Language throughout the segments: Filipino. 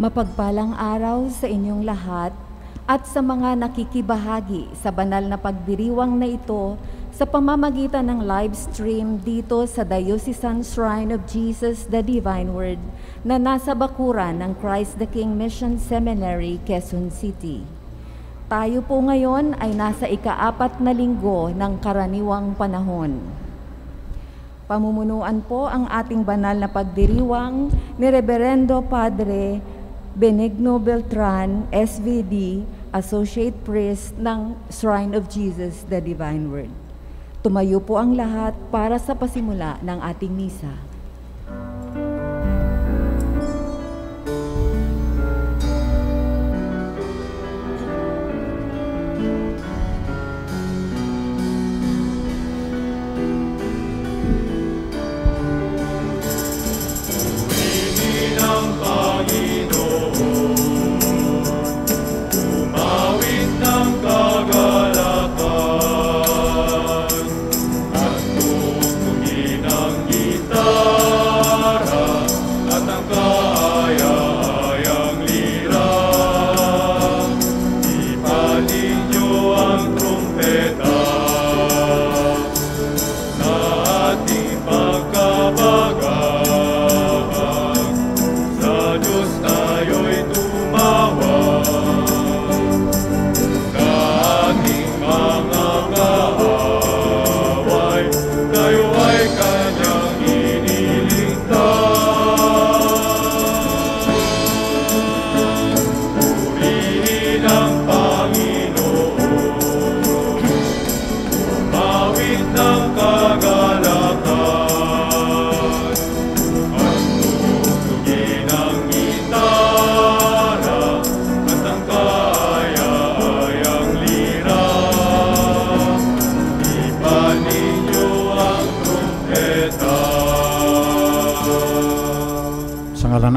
Mapagpalang araw sa inyong lahat at sa mga nakikibahagi sa banal na pagdiriwang na ito sa pamamagitan ng live stream dito sa Diocesan Shrine of Jesus the Divine Word na nasa bakuran ng Christ the King Mission Seminary, Quezon City. Tayo po ngayon ay nasa ika-4 na linggo ng karaniwang panahon. Pamumunuan po ang ating banal na pagdiriwang ni Reverendo Padre Benigno Beltran, SVD, Associate Priest ng Shrine of Jesus the Divine Word. Tumayo po ang lahat para sa pasimula ng ating misa.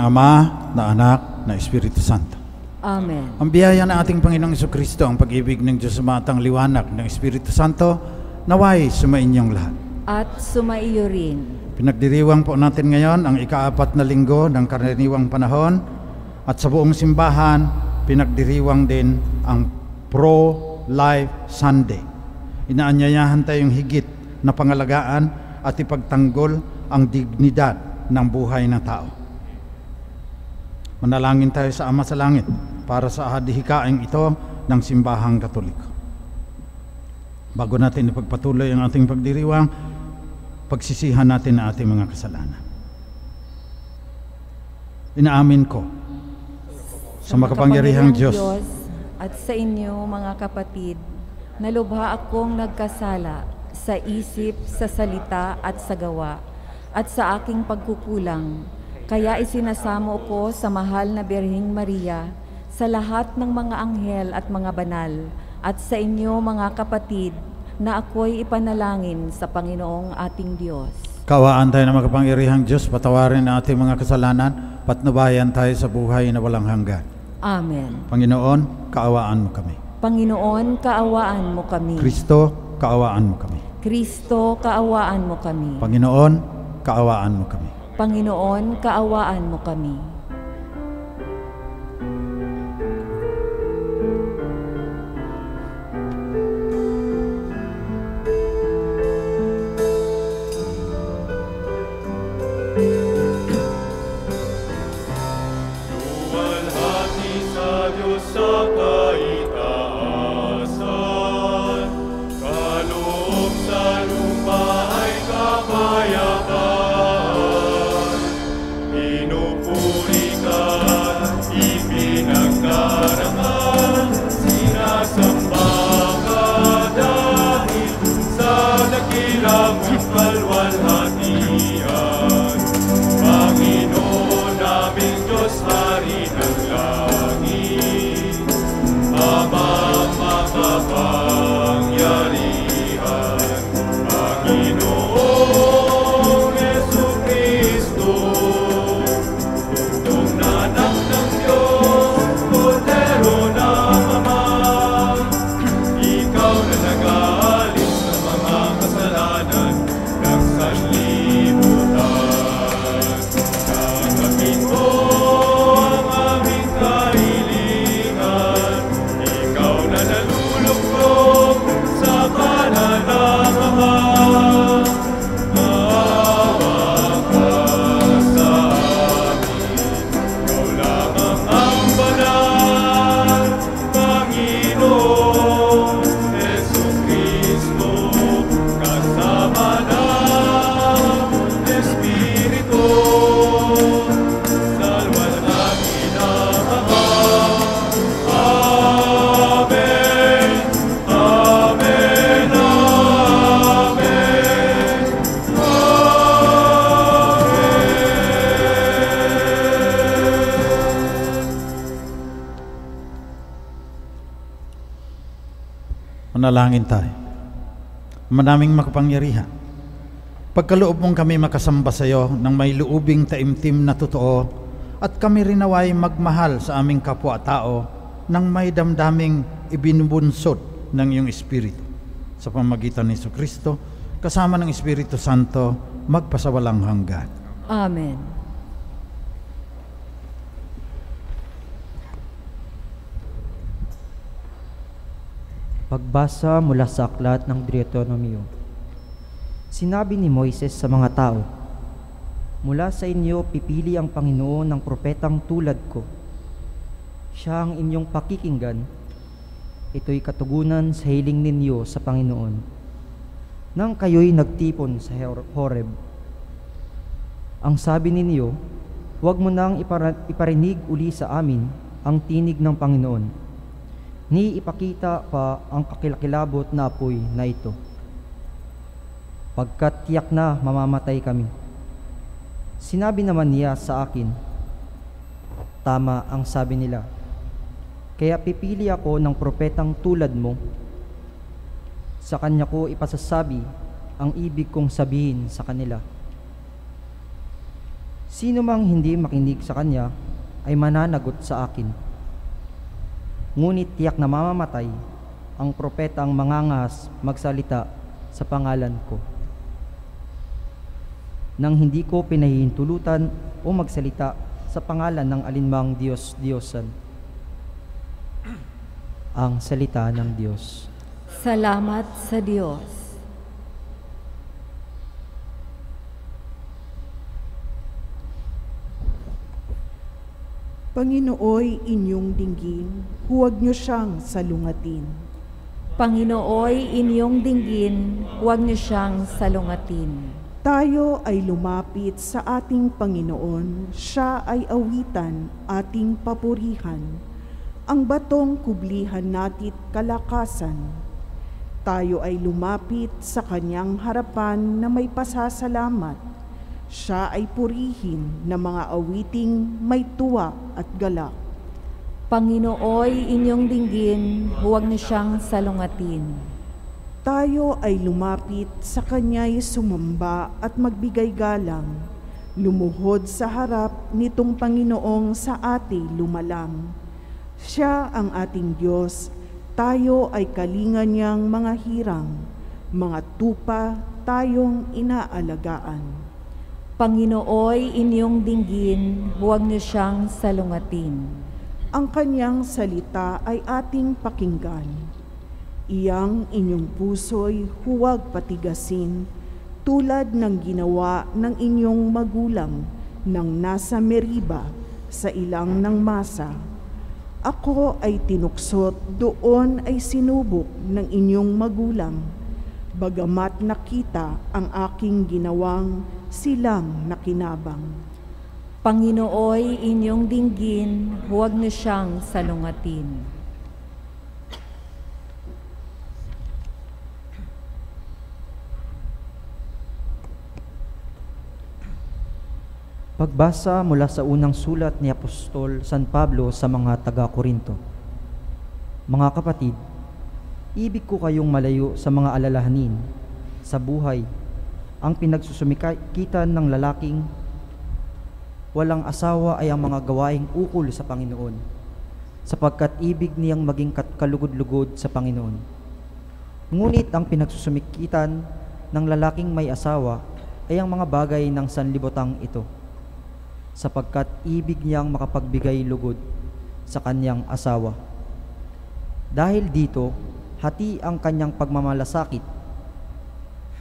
Ama, na Anak, na Espiritu Santo. Amen. Ang biyaya ng ating Panginoong Jesucristo, ang pag-ibig ng Diyos sumatang liwanag ng Espiritu Santo, naway sumainyong lahat. At sumaiyo rin. Pinagdiriwang po natin ngayon ang ika-4 na linggo ng karaniwang panahon at sa buong simbahan, pinagdiriwang din ang Pro-Life Sunday. Inaanyayahan tayong higit na pangalagaan at ipagtanggol ang dignidad ng buhay ng tao. Manalangin tayo sa Ama sa Langit para sa hadihikaing ito ng Simbahang Katoliko. Bago natin ipagpatuloy ang ating pagdiriwang, pagsisihan natin ang ating mga kasalanan. Inaamin ko sa makapangyarihang Diyos at sa inyo mga kapatid, na lubha akong nagkasala sa isip, sa salita at sa gawa, at sa aking pagkukulang. Kaya isinasamo ko sa mahal na Birheng Maria, sa lahat ng mga anghel at mga banal, at sa inyo mga kapatid, na ako'y ipanalangin sa Panginoong ating Diyos. Kaawaan tayo ng makapangyarihang Diyos, patawarin ang ating mga kasalanan, patnubayan tayo sa buhay na walang hanggan. Amen. Panginoon, kaawaan mo kami. Panginoon, kaawaan mo kami. Kristo, kaawaan mo kami. Kristo, kaawaan mo kami. Panginoon, kaawaan mo kami. Panginoon, kaawaan mo kami. Luwalhati sa Diyos sa kaitaasan, kaloob sa lupa ay kapayapaan. Pinupuri ka, ipinagkarangal, sinasamba ka dahil sa dakilang mong kalwalhatian. Panginoon naming Diyos, Hari ng langit, Amang makapangyarihan, Panginoong Jesucristo, bugtong na anak ng Diyos, Kordero ng Ama, ikaw na nag-aalis ng mga kasalanan ng sanlibutan. Kakapit mo ang aming Manalangin tayo. Manaming makapangyarihan, pagkaloob mong kami makasamba sa iyo ng may luubing taimtim na totoo, at kami rin naway magmahal sa aming kapwa-tao ng may damdaming ibinubunsod ng iyong Espiritu. Sa pamamagitan ni Jesucristo, kasama ng Espiritu Santo, magpasawalang hanggan. Amen. Pagbasa mula sa aklat ng Deuteronomio. Sinabi ni Moises sa mga tao, "Mula sa inyo pipili ang Panginoon ng propetang tulad ko. Siya ang inyong pakikinggan. Ito'y katugunan sa hiling ninyo sa Panginoon. Nang kayo'y nagtipon sa Horeb, ang sabi ninyo, huwag mo nang iparinig uli sa amin ang tinig ng Panginoon, ni ipakita pa ang kakilakilabot na apoy na ito. Pagkat tiyak na mamamatay kami." Sinabi naman niya sa akin, "Tama ang sabi nila. Kaya pipili ako ng propetang tulad mo. Sa kanya ko ipasasabi ang ibig kong sabihin sa kanila. Sino mang hindi makinig sa kanya ay mananagot sa akin. Ngunit tiyak na mamamatay ang propetang mangangahas magsalita sa pangalan ko. Nang hindi ko pinahihintulutan o magsalita sa pangalan ng alinmang Diyos-Diyosan." Ang salita ng Diyos. Salamat sa Diyos. Panginooy inyong dinggin, huwag niyo siyang salungatin. Panginooy inyong dinggin, huwag niyo siyang salungatin. Tayo ay lumapit sa ating Panginoon, siya ay awitan, ating papurihan. Ang batong kublihan natit kalakasan. Tayo ay lumapit sa kanyang harapan na may pasasalamat. Siya ay purihin ng mga awiting may tuwa at galak. Panginooy inyong dinggin, huwag niyo siyang salungatin. Tayo ay lumapit sa kanya'y sumamba at magbigay galang. Lumuhod sa harap nitong Panginoong sa ati lumalang. Siya ang ating Diyos, tayo ay kalinga niyang mga hirang, mga tupa tayong inaalagaan. Panginooy inyong dinggin, huwag niyo siyang salungatin. Ang kanyang salita ay ating pakinggan. Iyang inyong puso'y huwag patigasin, tulad ng ginawa ng inyong magulang nang nasa Meriba sa ilang ng Masa. Ako ay tinuksot, doon ay sinubok ng inyong magulang, bagamat nakita ang aking ginawang silang nakinabang. Panginooy inyong dinggin, huwag niyo siyang salungatin. Pagbasa mula sa unang sulat ni Apostol San Pablo sa mga taga-Korinto. Mga kapatid, ibig ko kayong malayo sa mga alalahanin, sa buhay, ang pinagsusumikitan ng lalaking walang asawa ay ang mga gawaing ukol sa Panginoon, sapagkat ibig niyang maging kalugod-lugod sa Panginoon. Ngunit ang pinagsusumikitan ng lalaking may asawa ay ang mga bagay ng sanlibutan ito, sapagkat ibig niyang makapagbigay lugod sa kanyang asawa. Dahil dito, hati ang kanyang pagmamalasakit.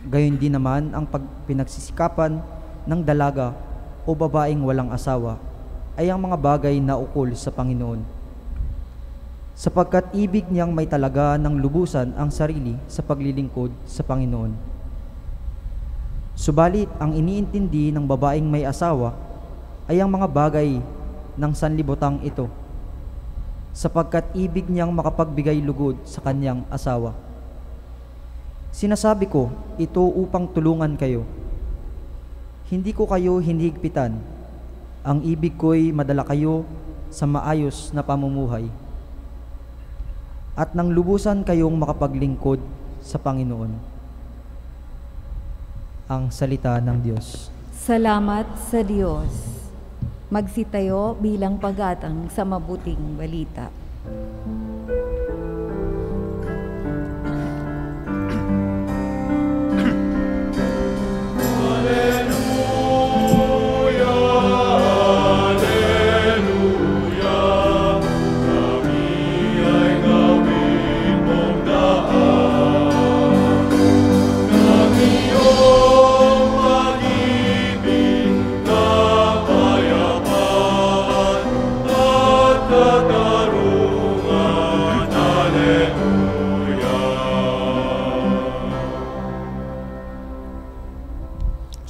Gayon din naman ang pinagsisikapan ng dalaga o babaeng walang asawa ay ang mga bagay na ukol sa Panginoon, sapagkat ibig niyang may talaga ng lubusan ang sarili sa paglilingkod sa Panginoon. Subalit ang iniintindi ng babaeng may asawa ay ang mga bagay ng sanlibutan ito, sapagkat ibig niyang makapagbigay lugod sa kanyang asawa. Sinasabi ko ito upang tulungan kayo. Hindi ko kayo hinihigpitan. Ang ibig ko'y madala kayo sa maayos na pamumuhay. at nang lubusan kayong makapaglingkod sa Panginoon. Ang salita ng Diyos. Salamat sa Diyos. Magsitayo bilang pag-atang sa mabuting balita.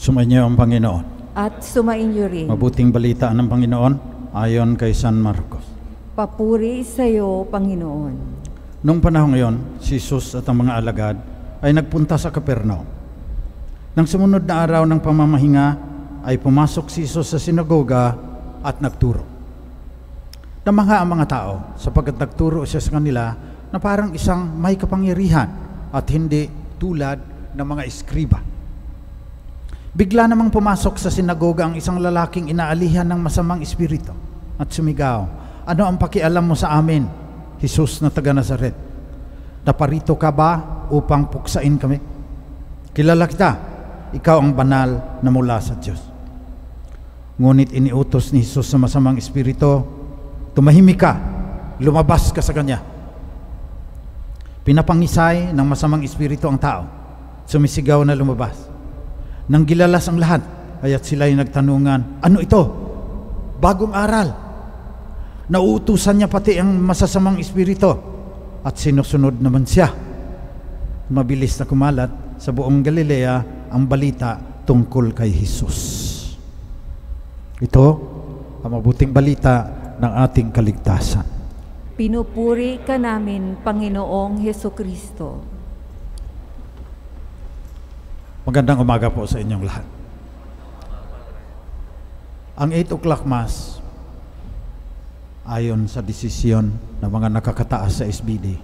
Sumainyo ang Panginoon. At sumainyo rin. Mabuting balita ng Panginoon ayon kay San Marcos. Papuri sa iyo, Panginoon. Noong panahon ngayon, si Jesus at ang mga alagad ay nagpunta sa Capernaum. Nang sumunod na araw ng pamamahinga, ay pumasok si Jesus sa sinagoga at nagturo. Namangha ang mga tao sapagkat nagturo siya sa kanila na parang isang may kapangyarihan at hindi tulad ng mga eskriba. Bigla namang pumasok sa sinagoga ang isang lalaking inaalihan ng masamang espiritu at sumigaw, "Ano ang pakialam mo sa amin, Jesus na taga Nazaret? Naparito ka ba upang puksain kami? Kilala kita, ikaw ang banal na mula sa Diyos." Ngunit iniutos ni Jesus sa masamang espiritu, "Tumahimik ka, lumabas ka sa kanya." Pinapangisay ng masamang espiritu ang tao, sumisigaw na lumabas. Nang gilalas ang lahat, kaya't sila'y nagtanungan, "Ano ito? Bagong aral. Nauutusan niya pati ang masasamang espiritu at sinusunod naman siya." Mabilis na kumalat sa buong Galilea ang balita tungkol kay Jesus. Ito ang mabuting balita ng ating kaligtasan. Pinupuri ka namin, Panginoong Hesukristo. Magandang umaga po sa inyong lahat. Ang 8 o'clock Mass, ayon sa desisyon ng mga nakakataas sa SBD,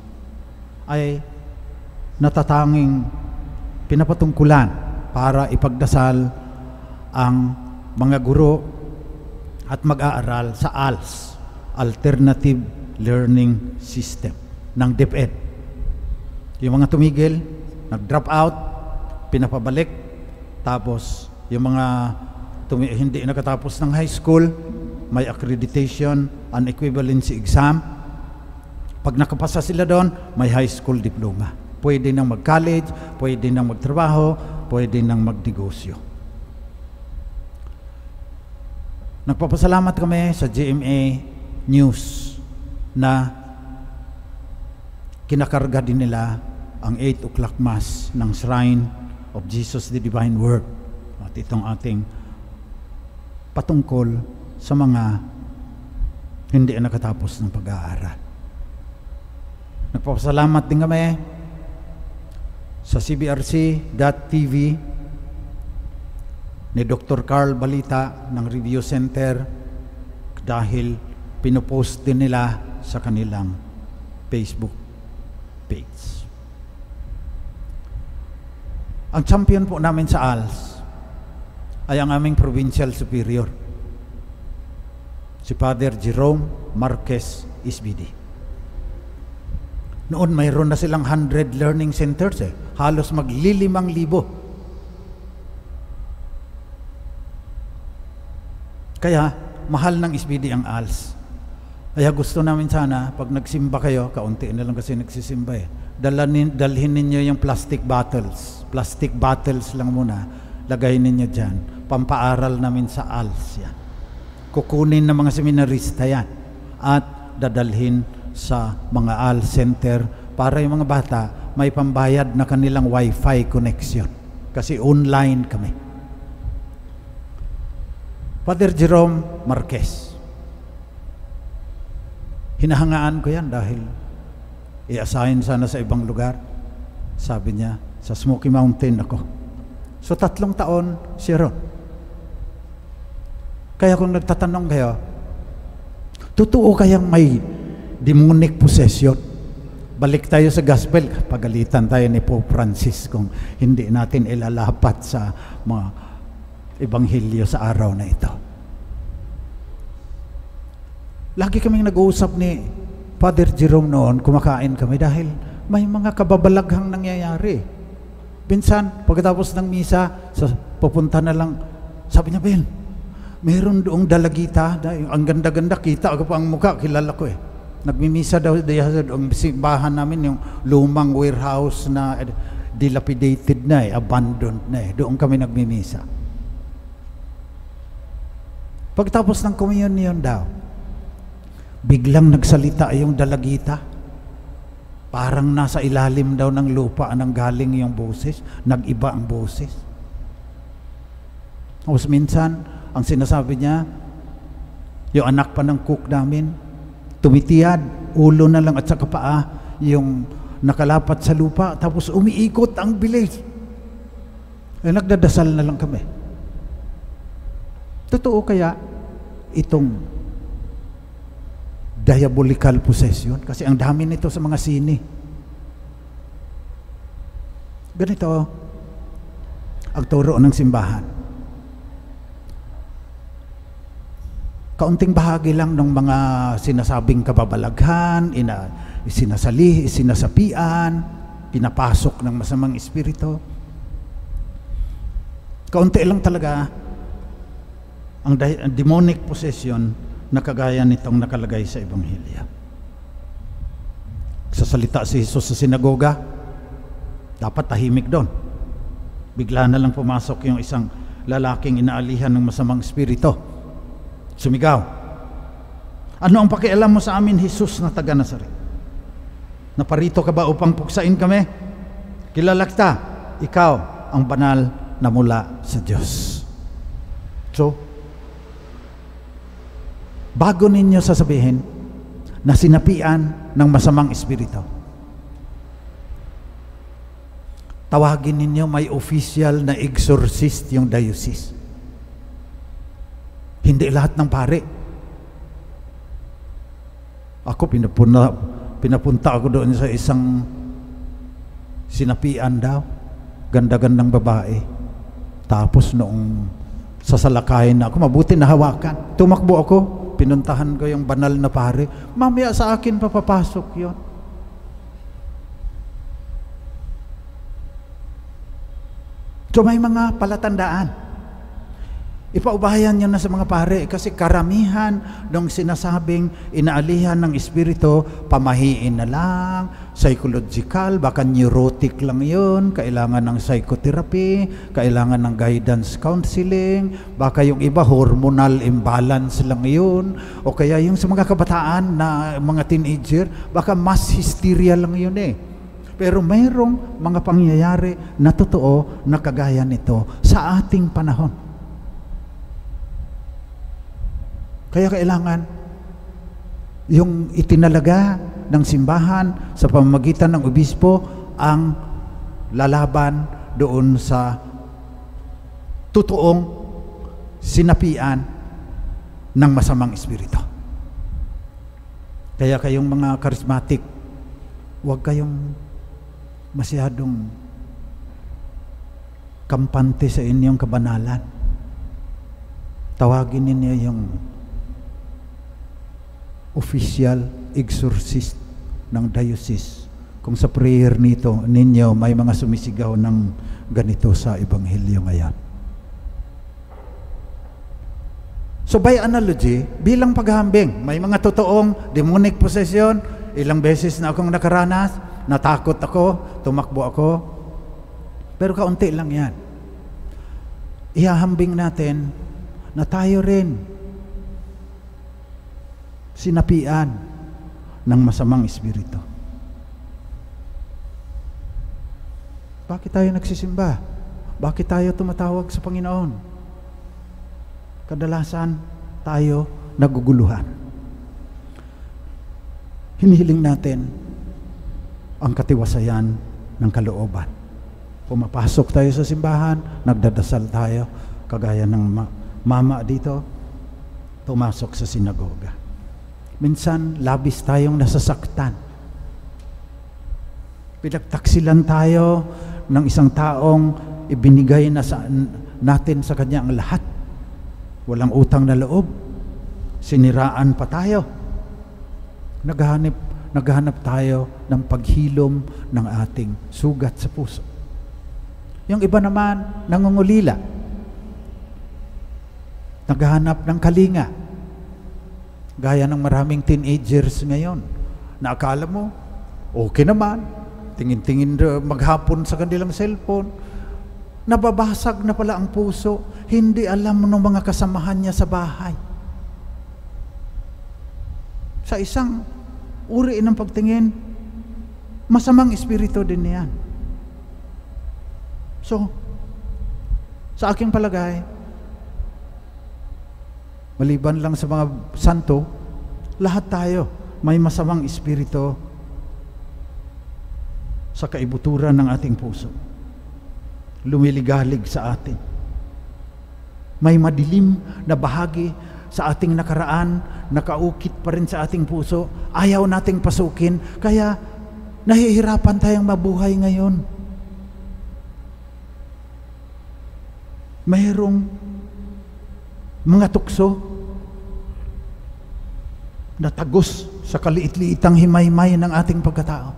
ay natatanging pinapatungkulan para ipagdasal ang mga guro at mag-aaral sa ALS, Alternative Learning System, ng DepEd. Yung mga tumigil, nag-drop out, pinapabalik, tapos yung mga hindi nakatapos ng high school, may accreditation and equivalency exam. Pag nakapasa sila doon, may high school diploma. Pwede nang mag-college, pwede nang magtrabaho, pwede nang magnegosyo. Nagpapasalamat kami sa GMA News na kinakarga din nila ang 8 o'clock Mass ng Shrine of Jesus the Divine Word, at itong ating patungkol sa mga hindi nakatapos ng pag-aaral. Nagpapasalamat din kami sa CBRC.tv ni Dr. Carl Balita ng Review Center dahil pinupost din nila sa kanilang Facebook page. Ang champion po namin sa ALS ay ang aming Provincial Superior, si Father Jerome Marquez SBD. Noon mayroon na silang 100 learning centers, halos magli5,000. Kaya mahal ng SBD ang ALS. Kaya gusto namin sana pag nagsimba kayo, kaunti na lang kasi nagsisimba dalhin ninyo yung plastic bottles. Plastic bottles lang muna, lagay ninyo dyan. Pampaaral namin sa ALS yan. Kukunin ng mga seminarista yan at dadalhin sa mga ALS center para yung mga bata may pambayad na kanilang wifi connection kasi online kami. Father Jerome Marquez, hinahangaan ko yan dahil i-assign sana sa ibang lugar. Sabi niya, sa Smoky Mountain ako. So 3 taon siya ron. Kaya kung nagtatanong kayo, totoo kayang may demonic possession? balik tayo sa gospel. Pagalitan tayo ni Pope Francis kung hindi natin ilalapat sa mga ebanghelyo sa araw na ito. Lagi kaming nag-uusap ni Father Jerome noon, kumakain kami dahil may mga kababalaghang nangyayari. Pinsan, pagkatapos ng misa, pupunta na lang, sabi niya, Ben, meron doong dalagita, ang ganda-ganda, kita ako pa ang mukha, kilala ko eh. Nagmimisa daw ang simbahan namin, yung lumang warehouse na dilapidated na eh, abandoned na eh. Doon kami nagmimisa. Pagtapos ng communion daw, biglang nagsalita yung dalagita. Parang nasa ilalim daw ng lupa nang galing yung boses, nag-iba ang boses. Tapos minsan, ang sinasabi niya, yung anak pa ng cook namin, tumitiyad, ulo na lang at saka paa, yung nakalapat sa lupa, tapos umiikot ang bilis. Eh, nagdadasal na lang kami. Totoo kaya itong diabolical possession? Kasi ang dami nito sa mga sine. Ganito ang turo ng simbahan. Kaunting bahagi lang ng mga sinasabing kababalaghan, sinasapian, pinapasok ng masamang espiritu. Kaunti lang talaga ang demonic possession na kagaya nitong nakalagay sa Ebanghelyo. Sa salita si Jesus sa sinagoga, dapat tahimik doon. Bigla na lang pumasok yung isang lalaking inaalihan ng masamang espiritu. Sumigaw, ano ang pakialam mo sa amin, Jesus na taga Nazaret? Naparito ka ba upang puksain kami? Kilala kita, ikaw ang banal na mula sa Diyos. So, bago ninyo sasabihin na sinapian ng masamang espiritu, tawagin ninyo may official na exorcist yung diocese. Hindi lahat ng pare. Ako pinapunta ako doon sa isang sinapian daw, ganda-gandang babae. Tapos noong sasalakayin na ako, mabuti nahawakan, tumakbo ako, pinuntahan ko yung banal na pare. Mamaya sa akin papapasok yon. So may mga palatandaan. Ipaubayan nyo na sa mga pare kasi karamihan ng sinasabing inaalihan ng espiritu, pamahiin na lang, psychological, baka neurotic lang yun, kailangan ng psychotherapy, kailangan ng guidance counseling, baka yung iba hormonal imbalance lang yun, o kaya yung sa mga kabataan na mga teenager, baka mass hysteria lang yun eh. Pero mayroong mga pangyayari na totoo na kagaya nito sa ating panahon. Kaya kailangan yung itinalaga ng simbahan sa pamamagitan ng obispo ang lalaban doon sa totoong sinapian ng masamang espiritu. Kaya kayong mga charismatic, huwag kayong masyadong kampante sa inyong kabanalan. Tawagin ninyo yung official exorcist ng diocese. Kung sa prayer nito ninyo may mga sumisigaw ng ganito sa ebanghelyo ngayon. So by analogy, bilang paghahambing, may mga totoong demonic possession, ilang beses na akong nakaranas, natakot ako, tumakbo ako, pero kaunti lang yan. Ihahambing natin na tayo rin sinapian ng masamang espiritu. Bakit tayo nagsisimba? Bakit tayo tumatawag sa Panginoon? Kadalasan tayo naguguluhan. Hinihiling natin ang katiwasayan ng kalooban. Pumapasok tayo sa simbahan, nagdadasal tayo, kagaya ng mama dito, tumasok sa sinagoga. Minsan, labis tayong nasasaktan. Pinagtaksilan tayo ng isang taong ibinigay na natin sa kanya ang lahat. Walang utang na loob. Siniraan pa tayo. Naghahanap tayo ng paghilom ng ating sugat sa puso. Yung iba naman, nangungulila. Naghahanap ng kalinga. Gaya ng maraming teenagers ngayon, na akala mo, okay naman, tingin-tingin maghapon sa kanilang cellphone, nababasag na pala ang puso, hindi alam ng mga kasamahan niya sa bahay. Sa isang uri ng pagtingin, masamang espiritu din niyan. So, sa aking palagay, maliban lang sa mga santo, lahat tayo may masamang espiritu sa kaibuturan ng ating puso. Lumiligalig sa atin. May madilim na bahagi sa ating nakaraan, nakaukit pa rin sa ating puso, ayaw nating pasukin, kaya nahihirapan tayong mabuhay ngayon. Mayroong mga tukso na tagos sa kaliit-liitang himaymay ng ating pagkatao.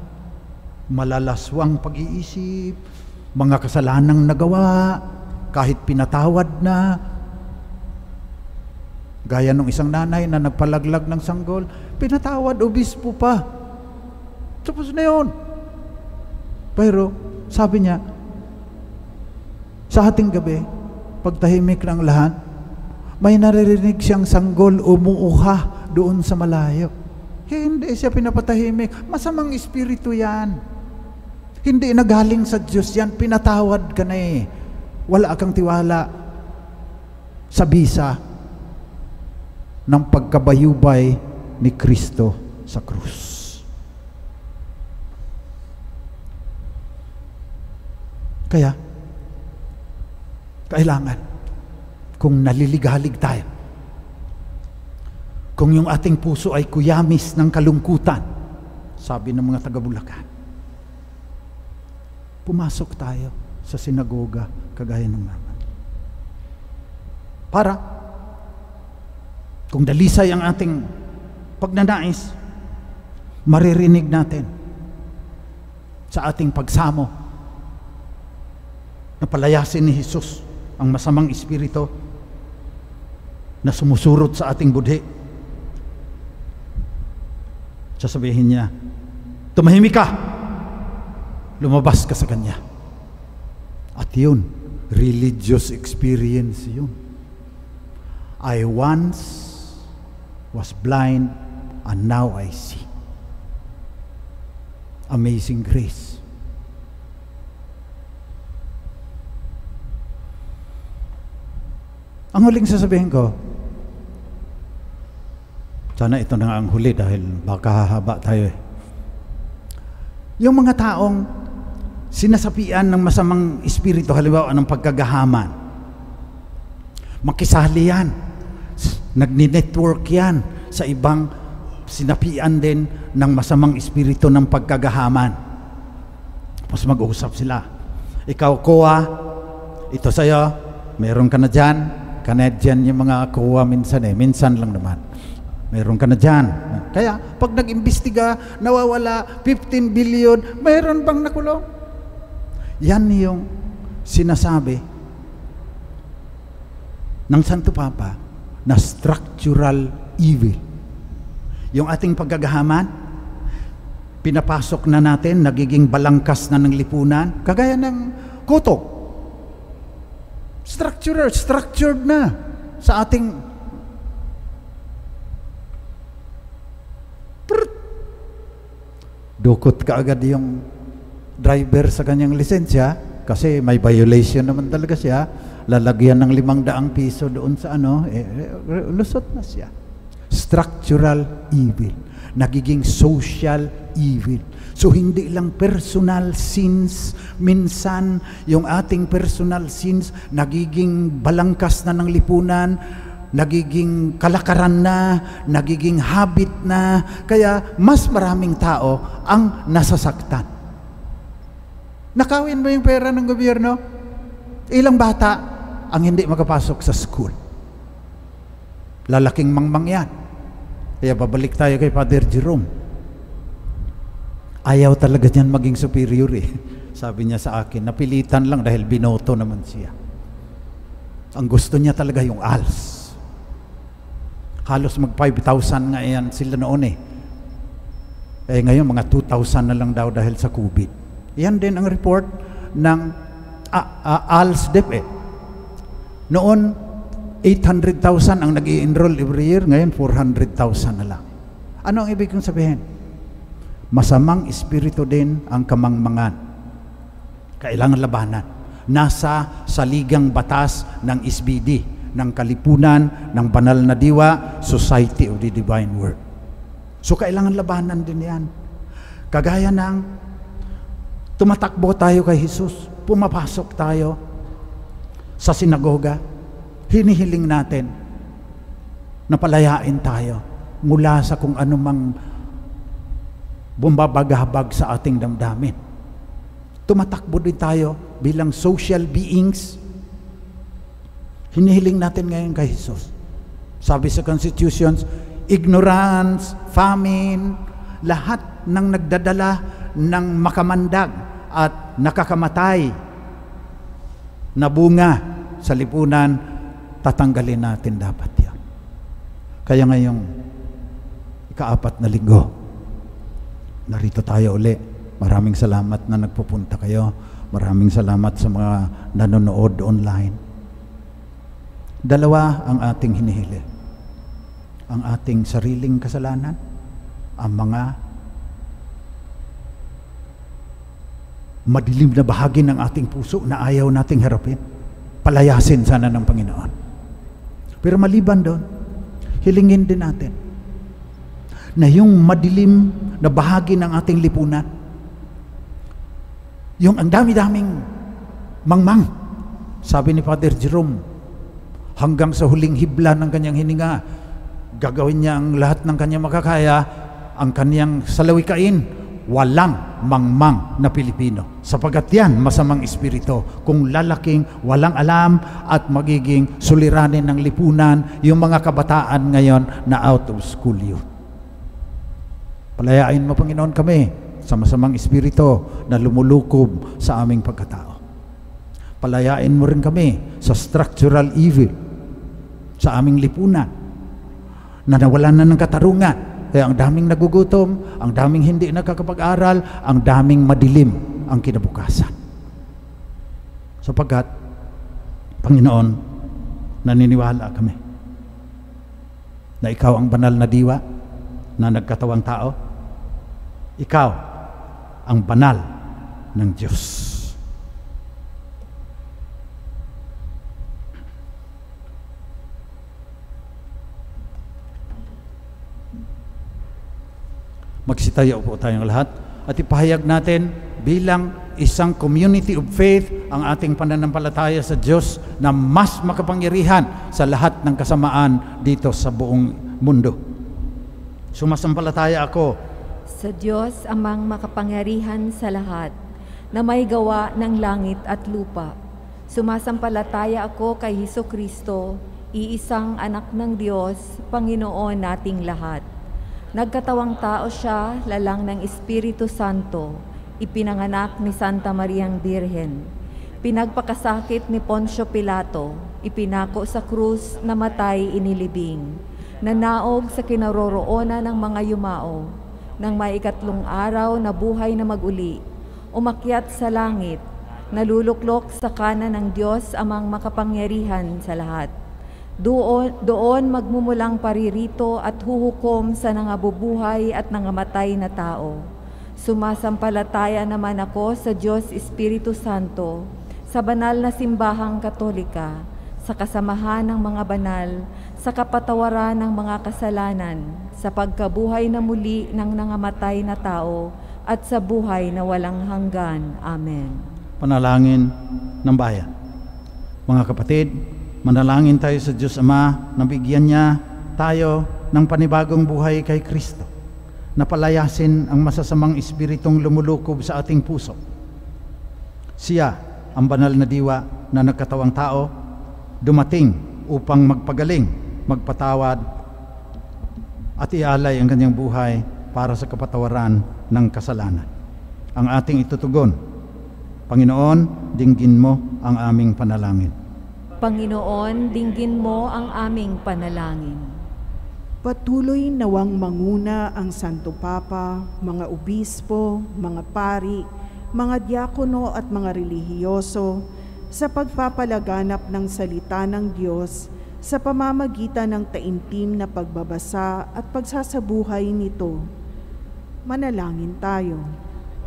Malalaswang pag-iisip, mga kasalanang nagawa, kahit pinatawad na. Gaya nung isang nanay na nagpalaglag ng sanggol, pinatawad, obispo pa. Tapos na yun. Pero, sabi niya, sa ating gabi, pagtahimik ng lahat, may naririnig siyang sanggol umuuha doon sa malayo. Hindi siya pinapatahimik. Masamang espiritu yan. Hindi nagaling sa Diyos yan. Pinatawad ka na eh. Wala kang tiwala sa bisa ng pagkabayubay ni Kristo sa krus. Kaya, kailangan, kung naliligalig tayo, kung yung ating puso ay kuyamis ng kalungkutan, sabi ng mga taga-Bulacan, pumasok tayo sa sinagoga kagaya ng naman. Para, kung dalisay ang ating pagnanais, maririnig natin sa ating pagsamo na palayasin ni Jesus ang masamang espiritu na sumusurot sa ating budhi. Sasabihin niya, tumahimik ka! Lumabas ka sa Kanya. At yun, religious experience yun. I once was blind and now I see. Amazing grace. Ang huling sasabihin ko, sana ito na nga ang huli dahil baka hahaba tayo eh. Yung mga taong sinasapian ng masamang espiritu, halimbawa ng pagkagahaman, makisali yan, nagni-network yan sa ibang sinapian din ng masamang espiritu ng pagkagahaman. Tapos mag-uusap sila. Ikaw, kuha, ito sa'yo, meron ka na dyan. Canadian yung mga kuha minsan eh, minsan lang naman. Meron ka na dyan. Kaya, pag nag-imbestiga, nawawala 15 billion, mayroon bang nakulong? Yan yung sinasabi ng Santo Papa na structural evil. Yung ating pagkagahaman, pinapasok na natin, nagiging balangkas na ng lipunan, kagaya ng kutok. Structured na sa ating dukot ka agad yung driver sa kanyang lisensya kasi may violation naman talaga siya, lalagyan ng 500 piso doon sa lusot na siya. Structural evil, nagiging social evil. So hindi lang personal sins, minsan yung ating personal sins nagiging balangkas na ng lipunan, nagiging kalakaran na, nagiging habit na, kaya mas maraming tao ang nasasaktan. Nakawin mo yung pera ng gobyerno? Ilang bata ang hindi makapasok sa school? Lalaking mangmang yan. Kaya babalik tayo kay Father Jerome. Ayaw talaga niyan maging superior eh. Sabi niya sa akin, napilitan lang dahil binoto naman siya. Ang gusto niya talaga yung ALS. Halos mag 5,000 nga yan sila noon eh. Eh ngayon mga 2,000 na lang daw dahil sa COVID. Yan din ang report ng ALS DepEd. Noon 800,000 ang nag-i-enroll every year, ngayon 400,000 na lang. Ano ang ibig kong sabihin? Masamang espiritu din ang kamangmangan. Kailangan labanan. Nasa saligang batas ng SBD, ng Kalipunan, ng Banal na Diwa, Society of the Divine Word. So kailangan labanan din yan. Kagaya ng tumatakbo tayo kay Jesus, pumapasok tayo sa sinagoga, hinihiling natin na palayain tayo mula sa kung anumang bumbabaghabag sa ating damdamin. Tumatakbo din tayo bilang social beings. Hinihiling natin ngayon kay Jesus. Sabi sa constitutions, ignorance, famine, lahat ng nagdadala ng makamandag at nakakamatay na bunga sa lipunan, tatanggalin natin dapat yan. Kaya ngayong ika-4 na linggo, narito tayo uli. Maraming salamat na nagpupunta kayo. Maraming salamat sa mga nanonood online. Dalawa ang ating hinihili. Ang ating sariling kasalanan, ang mga madilim na bahagi ng ating puso na ayaw nating harapin. Palayasin sana ng Panginoon. Pero maliban doon, hilingin din natin na yung madilim na bahagi ng ating lipunan, yung ang dami-daming mangmang, sabi ni Father Jerome, hanggang sa huling hibla ng kanyang hininga, gagawin niya ang lahat ng kanyang makakaya, ang kanyang salawikain, walang mangmang na Pilipino. Sapagat yan, masamang espiritu, kung lalaking walang alam at magiging suliranin ng lipunan yung mga kabataan ngayon na out of school youth. Palayain mo, Panginoon, kami sa masamang espiritu na lumulukob sa aming pagkatao. Palayain mo rin kami sa structural evil sa aming lipunan na nawalan na ng katarungan. Kaya ang daming nagugutom, ang daming hindi nakakapag-aral, ang daming madilim ang kinabukasan. Sapagkat, Panginoon, naniniwala kami na ikaw ang banal na diwa na nagkatawang tao. Ikaw ang banal ng Diyos. Magsitayo po tayong lahat at ipahayag natin bilang isang community of faith ang ating pananampalataya sa Diyos na mas makapangyarihan sa lahat ng kasamaan dito sa buong mundo. Sumasampalataya ako sa Diyos amang makapangyarihan sa lahat na may gawa ng langit at lupa. Sumasampalataya ako kay Hesukristo, iisang anak ng Diyos, Panginoon nating lahat. Nagkatawang tao siya, lalang ng Espiritu Santo, ipinanganak ni Santa Mariang Birhen. Pinagpakasakit ni Poncio Pilato, ipinako sa krus, namatay, inilibing. Nanaog sa kinaroroonan ng mga yumao, nang maikatlong araw na buhay na maguli, umakyat sa langit, naluluklok sa kanan ng Diyos amang makapangyarihan sa lahat. Doon magmumulang paririto at huhukom sa nangabubuhay at nangamatay na tao. Sumasampalataya naman ako sa Diyos Espiritu Santo, sa banal na simbahang Katolika, sa kasamahan ng mga banal, sa kapatawaran ng mga kasalanan, sa pagkabuhay na muli ng nangamatay na tao, at sa buhay na walang hanggan. Amen. Panalangin ng bayan. Mga kapatid, manalangin tayo sa Diyos Ama na bigyan niya tayo ng panibagong buhay kay Kristo, na palayasin ang masasamang espiritong lumulukob sa ating puso, Siya, ang banal na diwa na nagkatawang tao, dumating upang magpagaling, magpatawad, at ialay ang kanyang buhay para sa kapatawaran ng kasalanan. Ang ating itutugon, Panginoon, dinggin mo ang aming panalangin. Panginoon, dinggin mo ang aming panalangin. Patuloy nawang manguna ang Santo Papa, mga obispo, mga pari, mga diakono at mga relihiyoso sa pagpapalaganap ng salita ng Diyos sa pamamagitan ng taimtim na pagbabasa at pagsasabuhay nito. Manalangin tayo.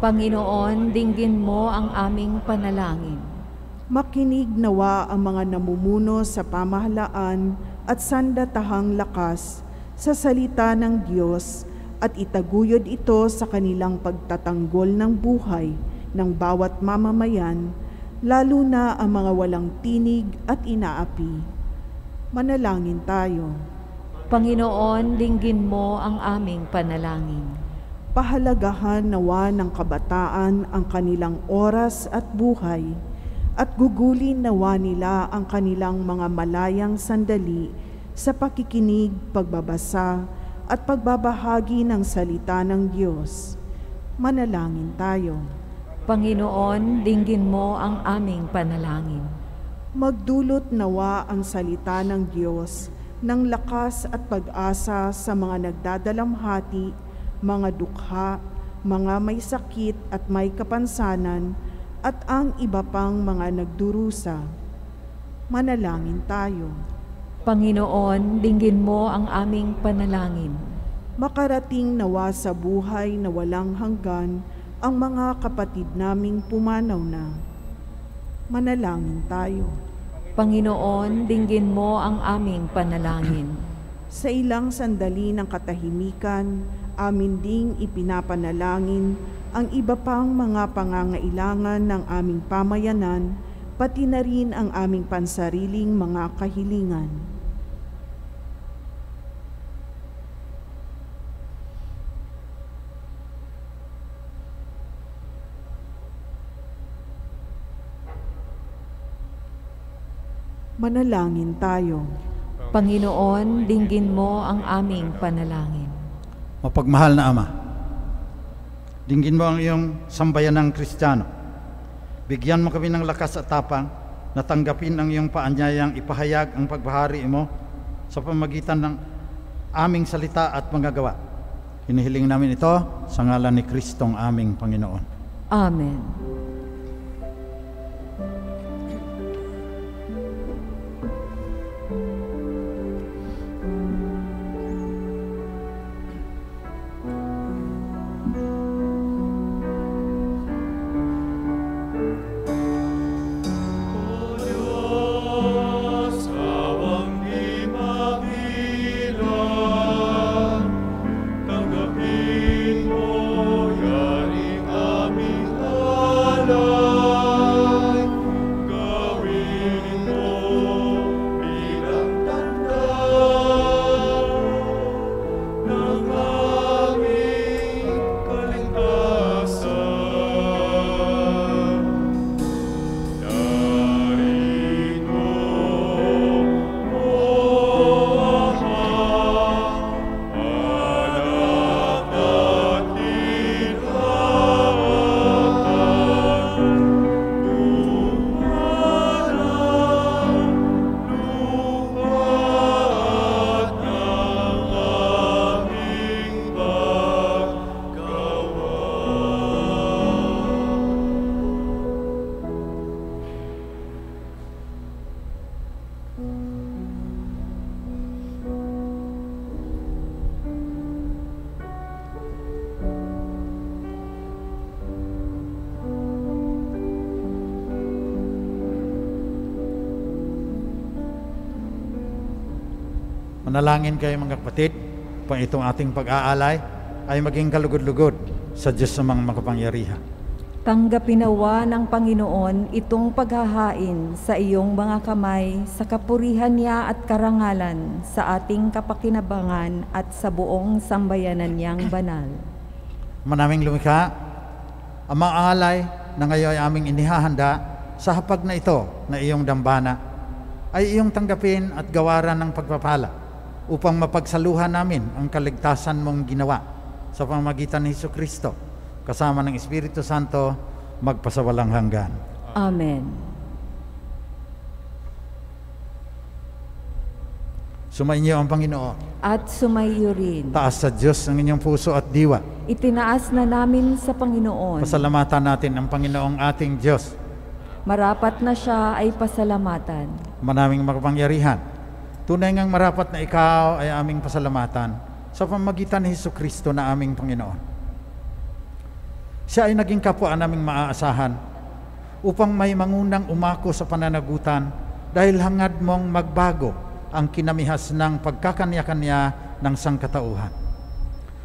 Panginoon, dinggin mo ang aming panalangin. Makinig nawa ang mga namumuno sa pamahalaan at sandatahang lakas sa salita ng Diyos at itaguyod ito sa kanilang pagtatanggol ng buhay ng bawat mamamayan, lalo na ang mga walang tinig at inaapi. Manalangin tayo. Panginoon, dinggin mo ang aming panalangin. Pahalagahan nawa ng kabataan ang kanilang oras at buhay, at gugulin nawa nila ang kanilang mga malayang sandali sa pakikinig, pagbabasa, at pagbabahagi ng salita ng Diyos. Manalangin tayo. Panginoon, dinggin mo ang aming panalangin. Magdulot nawa ang salita ng Diyos ng lakas at pag-asa sa mga nagdadalamhati, mga dukha, mga may sakit at may kapansanan, at ang iba pang mga nagdurusa. Manalangin tayo. Panginoon, dinggin mo ang aming panalangin. Makarating nawa sa buhay na walang hanggan ang mga kapatid naming pumanaw na. Manalangin tayo. Panginoon, dinggin mo ang aming panalangin. Sa ilang sandali ng katahimikan, amin ding ipinapanalangin ang iba pang mga pangangailangan ng aming pamayanan, pati na rin ang aming pansariling mga kahilingan. Manalangin tayo. Panginoon, dinggin mo ang aming panalangin. Mapagmahal na Ama, dinggin mo ang iyong sambayanang Kristiyano. Bigyan mo kami ng lakas at tapang na tanggapin ang iyong paanyayang ipahayag ang pagbahari mo sa pamagitan ng aming salita at mga gawa. Hinihiling namin ito sa ngalan ni Kristong aming Panginoon. Amen. Manalangin kayo mga kapatid, pang itong ating pag-aalay ay maging kalugod-lugod sa Diyos sa mga makapangyarihan. Tanggapin nawa ng Panginoon itong paghahain sa iyong mga kamay sa kapurihan niya at karangalan sa ating kapakinabangan at sa buong sambayanan niyang banal. Manaming lumikha, ang mga alay na ngayon ay aming inihahanda sa hapag na ito na iyong dambana ay iyong tanggapin at gawaran ng pagpapala upang mapagsaluhan namin ang kaligtasan mong ginawa sa pamamagitan ni Jesucristo kasama ng Espiritu Santo magpasawalang hanggan. Amen. Sumainyo ang Panginoon. At sumaiyo rin. Taas sa Diyos ang inyong puso at diwa. Itinaas na namin sa Panginoon. Pasalamatan natin ang Panginoong ating Diyos. Marapat na siya ay pasalamatan. Manaming makapangyarihan. Tunay ngang marapat na ikaw ay aming pasalamatan sa pamamagitan ni Jesucristo na aming Panginoon. Siya ay naging kapwa naming maaasahan upang may mangunang umako sa pananagutan dahil hangad mong magbago ang kinamihas ng pagkakanya-kanya ng sangkatauhan.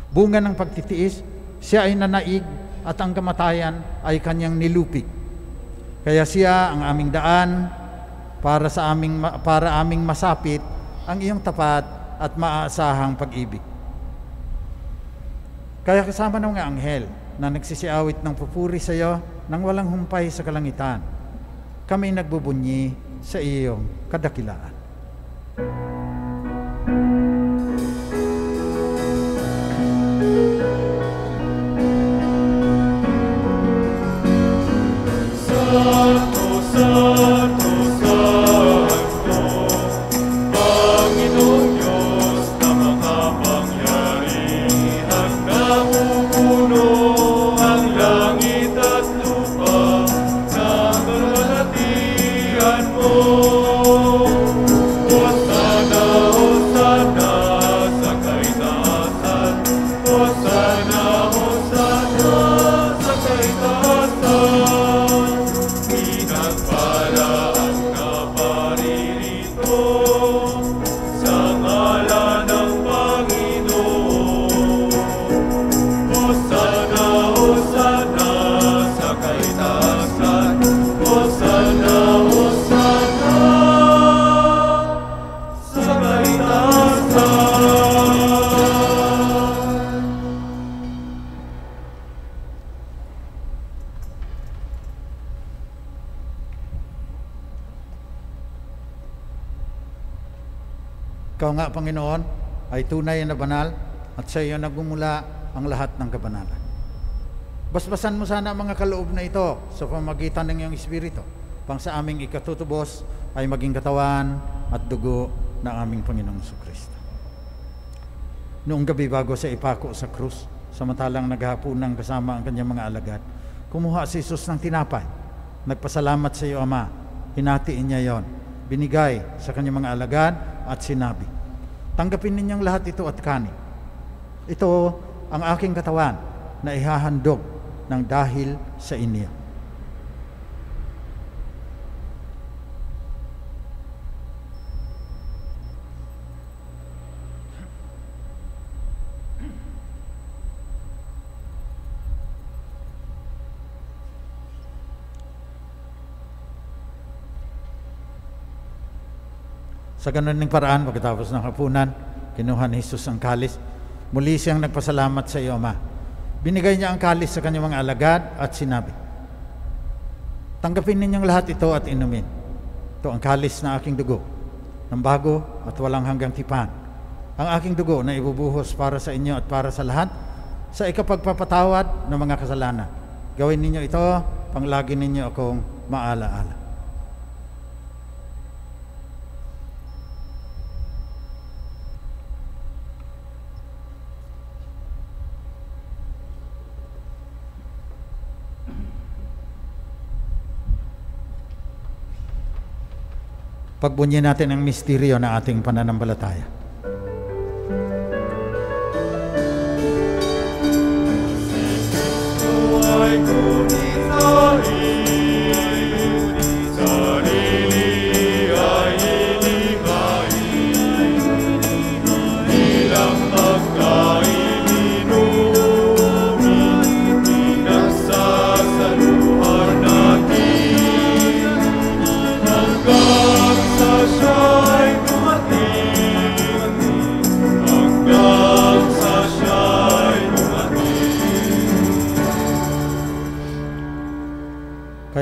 Bunga ng pagtitiis, siya ay nanaig at ang kamatayan ay kanyang nilupig. Kaya siya ang aming daan para aming masapit ang iyong tapat at maaasahang pag-ibig. Kaya kasama ng mga anghel na nagsisiawit ng pupuri sa iyo nang walang humpay sa kalangitan, kami nagbubunyi sa iyong kadakilaan. Santo, Santo, Santo, Panginoon Diyos na makapangyarihan, napupuno ang langit at lupa na kalwalhatian mo. Hosana, Hosana sa kaitaasan, Hosana, Hosana sa kaitaasan. Pinagpala ang naparirito sa ngalan ng Panginoon. Hosana, Hosana sa kaitaasan, Hosana, Hosana sa kaitaasan. Ikaw nga, Panginoon, ay tunay na banal at sa iyo nagmumula ang lahat ng kabanalan. Basbasan mo sana ang mga kaloob na ito sa pamamagitan ng iyong Espiritu, pang sa aming ikatutubos ay maging katawan at dugo ng aming Panginoong Jesucristo. Noong gabi bago sa ipako sa krus, samantalang naghahaponan kasama ang kanyang mga alagad, kumuha si Jesus ng tinapay, nagpasalamat sa iyo, Ama, hinatiin niya yon, binigay sa kanyang mga alagad at sinabi, tanggapin ninyong lahat ito at kanin. Ito ang aking katawan na ihahandog ng dahil sa inyo. Sa ganun ng paraan, pagkatapos ng hapunan, kinuha ni Jesus ang kalis. Muli siyang nagpasalamat sa iyo, Ama. Binigay niya ang kalis sa kanyang mga alagad at sinabi, tanggapin ninyong lahat ito at inumin. Ito ang kalis na aking dugo, ng bago at walang hanggang tipan. Ang aking dugo na ibubuhos para sa inyo at para sa lahat, sa ikapagpapatawad ng mga kasalanan. Gawin ninyo ito, panglagi ninyo akong maalaala. Pagbunyin natin ang misteryo ng ating pananampalataya. Ay kunitain, sarili ay ilihain, bilang pagkain inumin, pinagsasaluhan natin, hanggang sa siya'y dumating.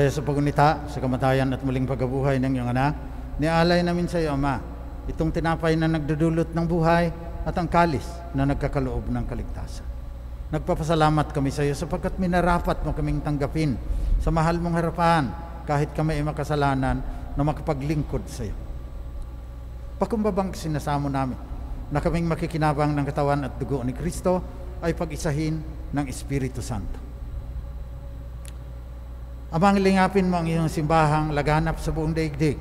dahil sa pagunita, sa kamatayan at muling pagkabuhay ng iyong anak, nialay namin sa iyo, Ama, itong tinapay na nagdudulot ng buhay at ang kalis na nagkakaloob ng kaligtasan. Nagpapasalamat kami sa iyo sapagkat minarapat mo kaming tanggapin sa mahal mong harapan kahit kami ay makasalanan na makapaglingkod sa iyo. Pakumbabang sinasamo namin na kaming makikinabang ng katawan at dugo ni Kristo ay pag-isahin ng Espiritu Santo. Amang lingapin mo ang iyong simbahang laganap sa buong daigdig.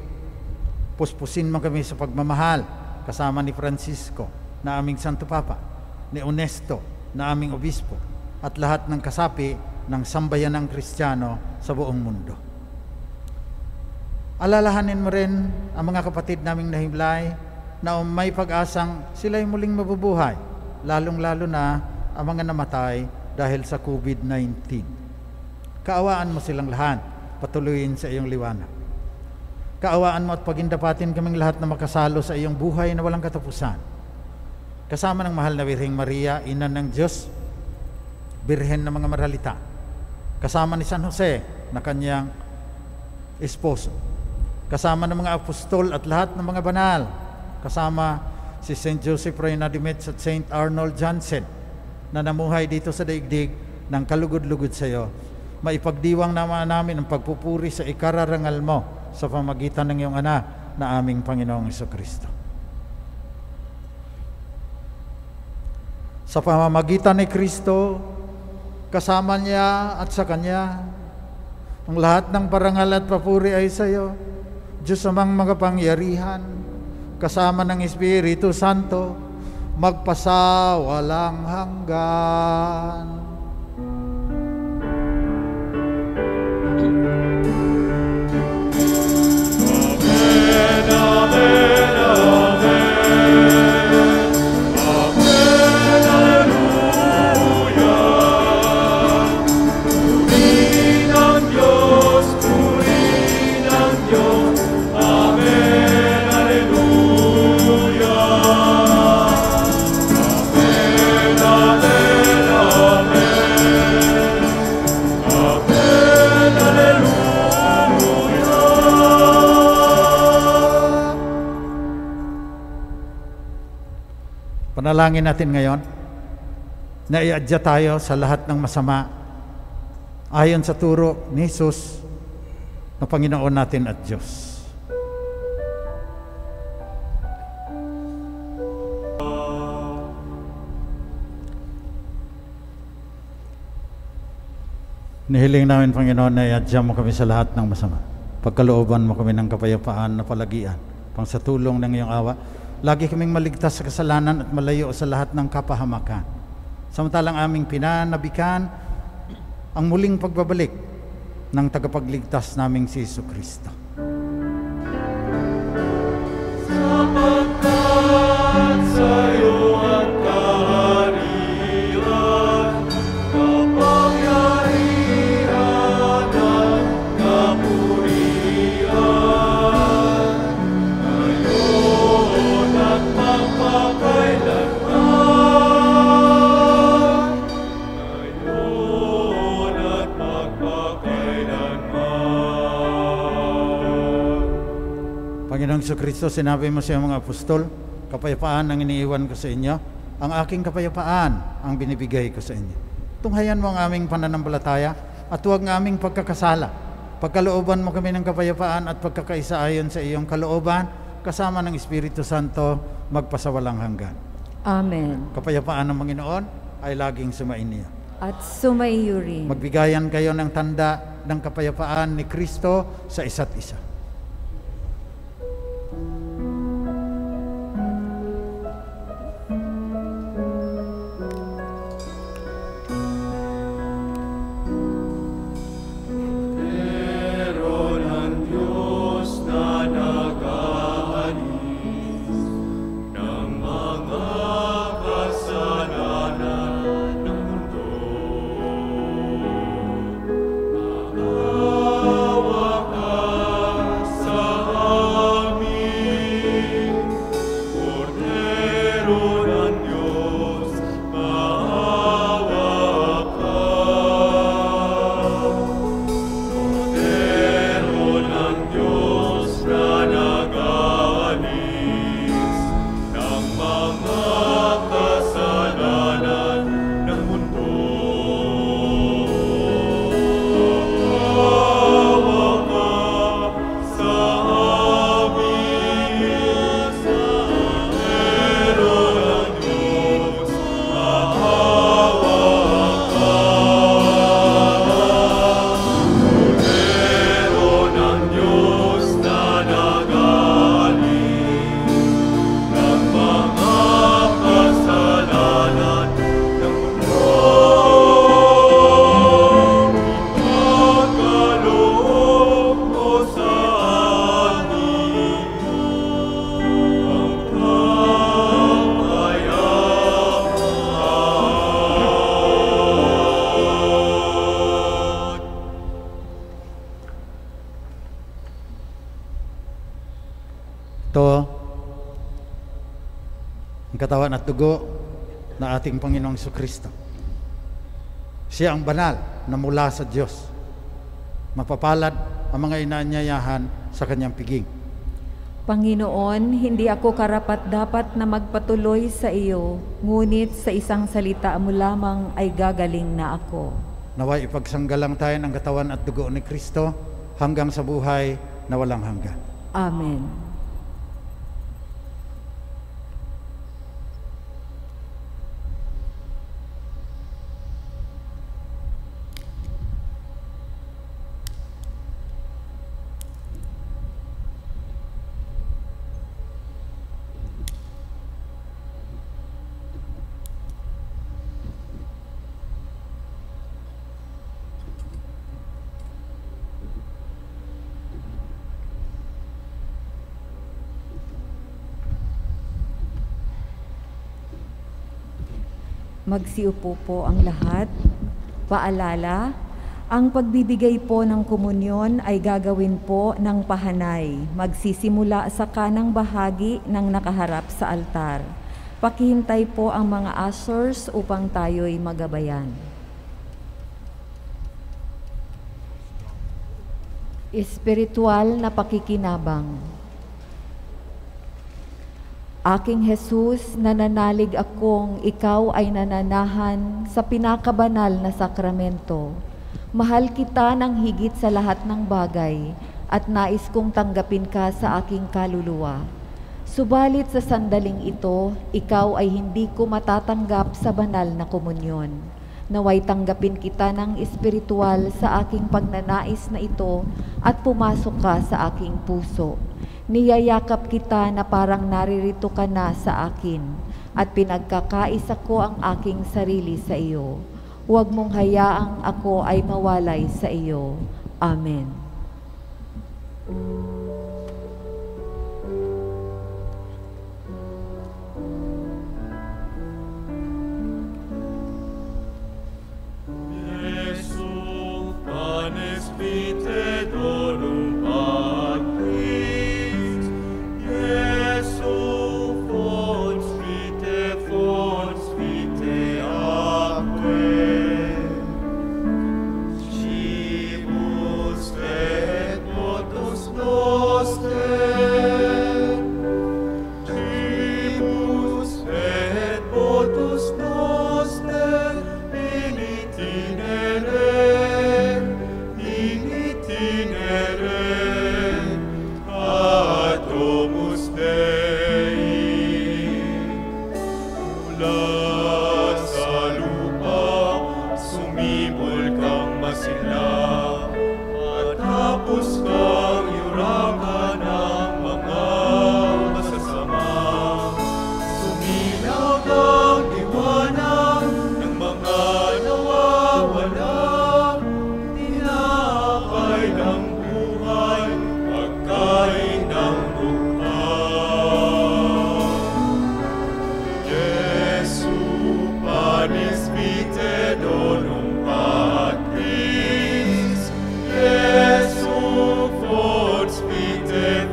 Puspusin mo kami sa pagmamahal kasama ni Francisco na aming Santo Papa, ni Onesto na aming Obispo at lahat ng kasapi ng sambayanang Kristiyano sa buong mundo. Alalahanin mo rin ang mga kapatid naming nahimlay na may pag-asang sila'y muling mabubuhay, lalong-lalo na ang mga namatay dahil sa COVID-19. Kaawaan mo silang lahat, patuloyin sa iyong liwanag. Kaawaan mo at pagindapatin kaming lahat na makasalo sa iyong buhay na walang katapusan. Kasama ng mahal na Birheng Maria, Ina ng Diyos, Birhen ng mga Maralita. Kasama ni San Jose na kanyang esposo. Kasama ng mga apostol at lahat ng mga banal. Kasama si St. Joseph Reina de Metz at St. Arnold Janssen na namuhay dito sa daigdig ng kalugod-lugod sa iyo. Maipagdiwang naman namin ang pagpupuri sa ikararangal mo sa pamagitan ng iyong anak na aming Panginoong Jesucristo. Sa pamamagitan ni Kristo, kasama niya at sa Kanya, ang lahat ng parangal at papuri ay sa iyo, Diyos amang magapangyarihan, kasama ng Espiritu Santo, magpasawalang hanggan. Panalangin natin ngayon na iadya tayo sa lahat ng masama ayon sa turo ni Jesus na Panginoon natin at Diyos. Nihiling namin, Panginoon, na iadya mo kami sa lahat ng masama. Pagkalooban mo kami ng kapayapaan na palagian, pang sa tulong ng iyong awa, lagi kaming maligtas sa kasalanan at malayo sa lahat ng kapahamakan. Samantalang aming pinanabikan ang muling pagbabalik ng tagapagligtas naming si Jesucristo. Sapagkat sa'yo ang kaharian, kapangyarihan at kapurihan, ngayon at magpakailanman. Ngayon at magpakailanman. Panginoong Jesucristo, sinabi mo sa iyong mga apostol, kapayapaan ang iniiwan ko sa inyo, ang aking kapayapaan ang binibigay ko sa inyo. Tunghayan mo ang aming pananampalataya at huwag ng aming pagkakasala. Pagkalooban mo kami ng kapayapaan at pagkakaisa ayon sa iyong kalooban, kasama ng Espiritu Santo, magpasawalang hanggan. Amen. Kapayapaan ng Panginoon ay laging sumainyo. At sumaiyo rin. Magbigayan kayo ng tanda ng kapayapaan ni Kristo sa isa't isa. Meron ang Diyos na nag-aalis ng mga kasalanan ng mundo. Maawa ka ang katawan at dugo na ating Panginoong Jesucristo. Siya ang banal na mula sa Diyos. Mapapalad ang mga inaanyayahan sa kanyang piging. Panginoon, hindi ako karapat-dapat na magpatuloy sa iyo, ngunit sa isang salita mo lamang ay gagaling na ako. Naway ipagsanggalang tayo ng katawan at dugo ni Kristo hanggang sa buhay na walang hanggan. Amen. Magsiupo po ang lahat. Paalala, ang pagbibigay po ng komunyon ay gagawin po ng pahanay. Magsisimula sa kanang bahagi ng nakaharap sa altar. Pakihintay po ang mga ushers upang tayo'y magabayan. Espiritual na pakikinabang. Aking Jesus, nananalig akong ikaw ay nananahan sa pinakabanal na sakramento. Mahal kita ng higit sa lahat ng bagay at nais kong tanggapin ka sa aking kaluluwa. Subalit sa sandaling ito, ikaw ay hindi ko matatanggap sa banal na komunyon. Naway tanggapin kita ng espiritual sa aking pagnanais na ito at pumasok ka sa aking puso. Niyayakap kita na parang naririto ka na sa akin at pinagkakaisa ko ang aking sarili sa iyo. Huwag mong hayaang ako ay mawalay sa iyo. Amen. Jesu, panis vitae donum Patris. Jesu, fons vitae atque. Cibus et motus noster. Cibus et motus noster. In itinere ad domus Dei. Mula sa lupa, sumibol kang masinla, at tapos kang yurakan ng mga masasama. Sumilaw ang liwanag ng mga nawawala, tinapay ng buhay, pagkain ng buhay. Jesu, panis vitae donum Patris. Jesu, fons vitae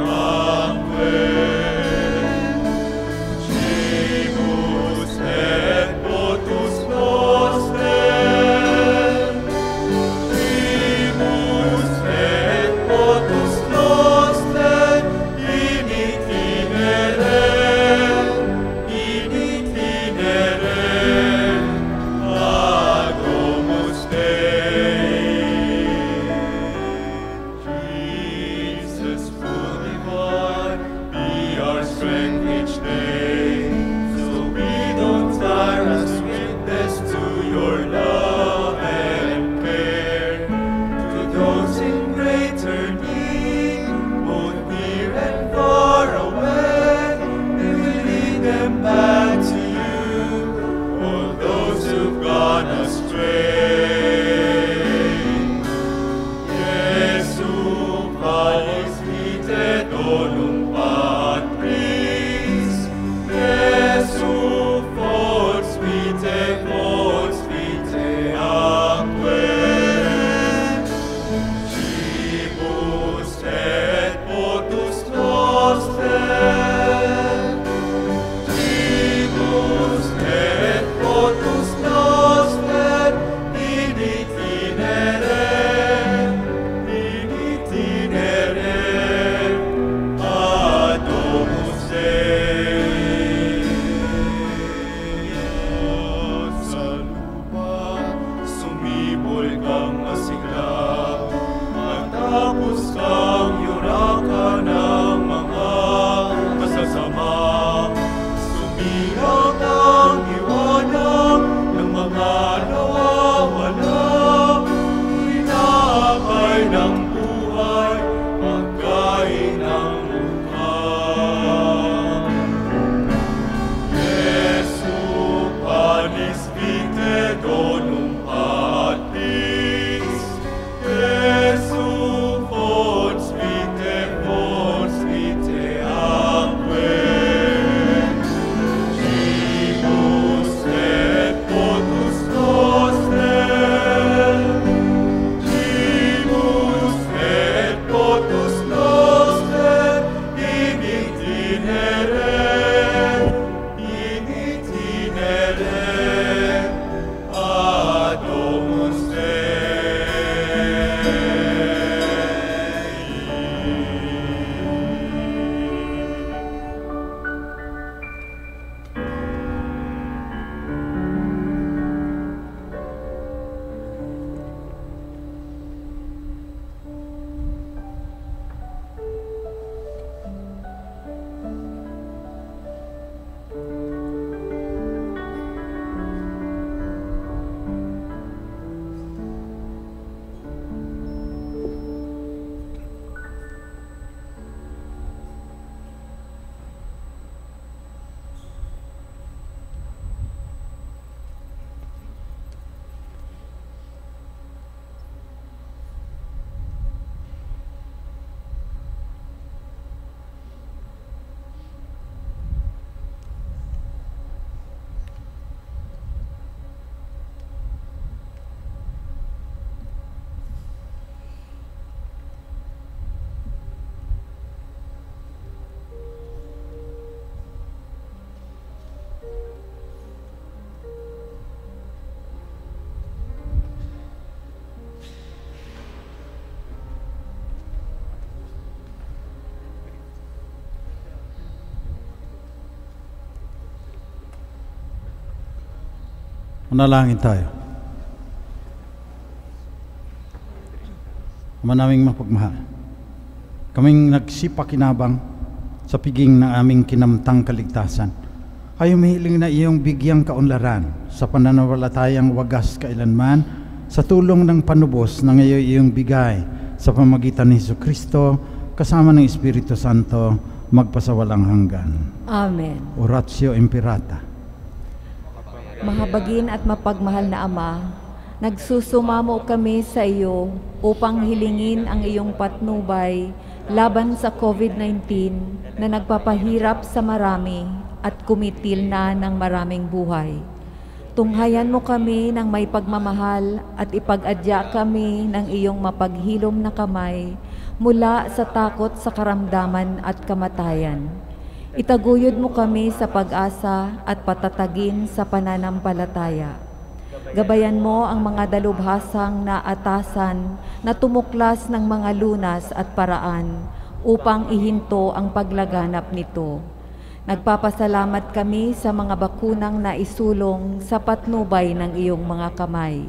atque. Cibus et motus noster. Cibus et motus noster. In itinere ad domus Dei. Jesus, full divine, be our strength each day, so we don't tire as witness to your love and care. To those in greater need, both near and far away, we will lead them back to you, all those who've gone astray. Jesu, panis vitae donum Patris. Jesu, fons vitae atque. Cibus et motus noster. vitae donum patris, persu fons vitae atque, cimus et potus noster, cimus et potus noster, in itinere ad Domus Manalangin tayo. Ama naming mapagmahal, kaming nagsipakinabang sa piging ng aming kinamtang kaligtasan. Kayo mahiling na iyong bigyang kaunlaran sa pananampalatayang wagas kailanman sa tulong ng panubos na ngayon iyong bigay sa pamagitan ni Jesucristo kasama ng Espiritu Santo magpasawalang hanggan. Amen. Oratio Imperata. Mahabagin at mapagmahal na Ama, nagsusumamo kami sa iyo upang hilingin ang iyong patnubay laban sa COVID-19 na nagpapahirap sa marami at kumitil na ng maraming buhay. Tunghayan mo kami ng may pagmamahal at ipag-adya kami ng iyong mapaghilom na kamay mula sa takot sa karamdaman at kamatayan. Itaguyod mo kami sa pag-asa at patatagin sa pananampalataya. Gabayan mo ang mga dalubhasang naatasan na tumuklas ng mga lunas at paraan upang ihinto ang paglaganap nito. Nagpapasalamat kami sa mga bakunang naisulong sa patnubay ng iyong mga kamay.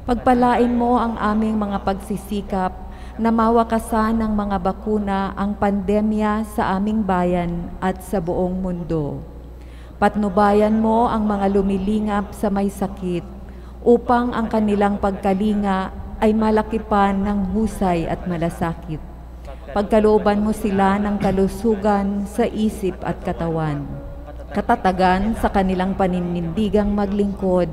Pagpalain mo ang aming mga pagsisikap na mawakasan ng mga bakuna ang pandemya sa aming bayan at sa buong mundo. Patnubayan mo ang mga lumilingap sa may sakit upang ang kanilang pagkalinga ay malakipan ng husay at malasakit. Pagkalooban mo sila ng kalusugan sa isip at katawan, katatagan sa kanilang paninindigang maglingkod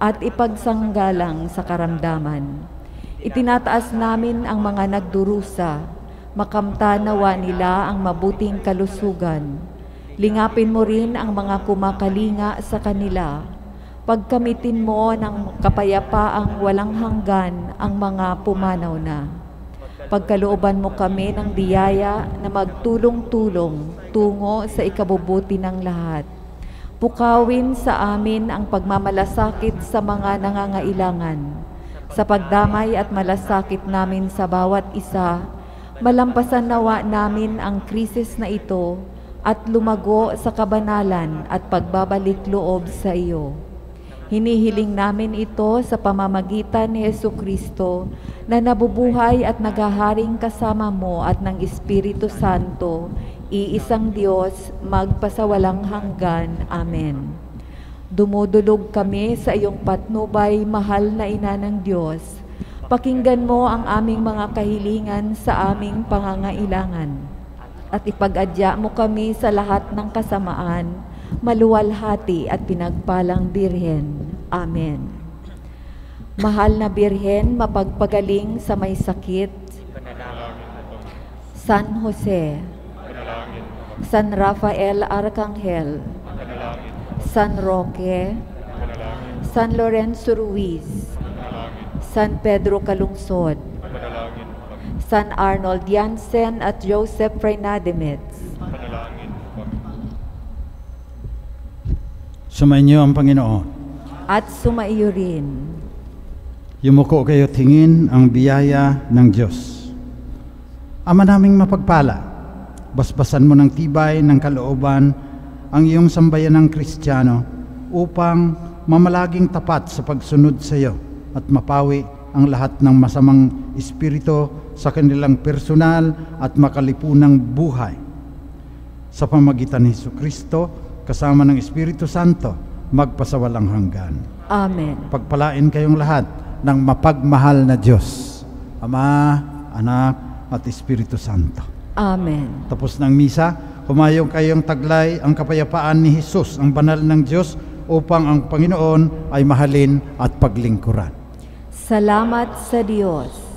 at ipagsanggalang sa karamdaman. Itinataas namin ang mga nagdurusa, makamtanawa nila ang mabuting kalusugan. Lingapin mo rin ang mga kumakalinga sa kanila. Pagkamitin mo ng kapayapaang walang hanggan ang mga pumanaw na. Pagkalooban mo kami ng biyaya na magtulong-tulong tungo sa ikabubuti ng lahat. Pukawin sa amin ang pagmamalasakit sa mga nangangailangan. Sa pagdamay at malasakit namin sa bawat isa, malampasan nawa namin ang krisis na ito at lumago sa kabanalan at pagbabalik loob sa iyo. Hinihiling namin ito sa pamamagitan ni Jesucristo na nabubuhay at naghaharing kasama mo at ng Espiritu Santo, iisang Diyos, magpasawalang hanggan. Amen. Dumudulog kami sa iyong patnubay, mahal na Ina ng Diyos. Pakinggan mo ang aming mga kahilingan sa aming pangangailangan. At ipag-adya mo kami sa lahat ng kasamaan, maluwalhati at pinagpalang Birhen. Amen. Mahal na Birhen, mapagpagaling sa may sakit. San Jose, San Rafael Arcangel, San Roque, San Lorenzo Ruiz, San Pedro Calungsod, San Arnold Jansen at Joseph Freinademetz. Sumainyo ang Panginoon. At sumaiyo rin. Yumuko kayo tingin ang biyaya ng Diyos. Ama naming mapagpala, basbasan mo ng tibay ng kalooban ang iyong sambayanang Kristiyano upang mamalaging tapat sa pagsunod sa iyo at mapawi ang lahat ng masamang espiritu sa kanilang personal at makalipunang buhay. Sa pamagitan ni Jesucristo, kasama ng Espiritu Santo, magpasawalang hanggan. Amen. Pagpalain kayong lahat ng mapagmahal na Diyos, Ama, Anak, at Espiritu Santo. Amen. Tapos ng misa, humayong kayong taglay ang kapayapaan ni Jesus, ang banal ng Diyos, upang ang Panginoon ay mahalin at paglingkuran. Salamat sa Diyos.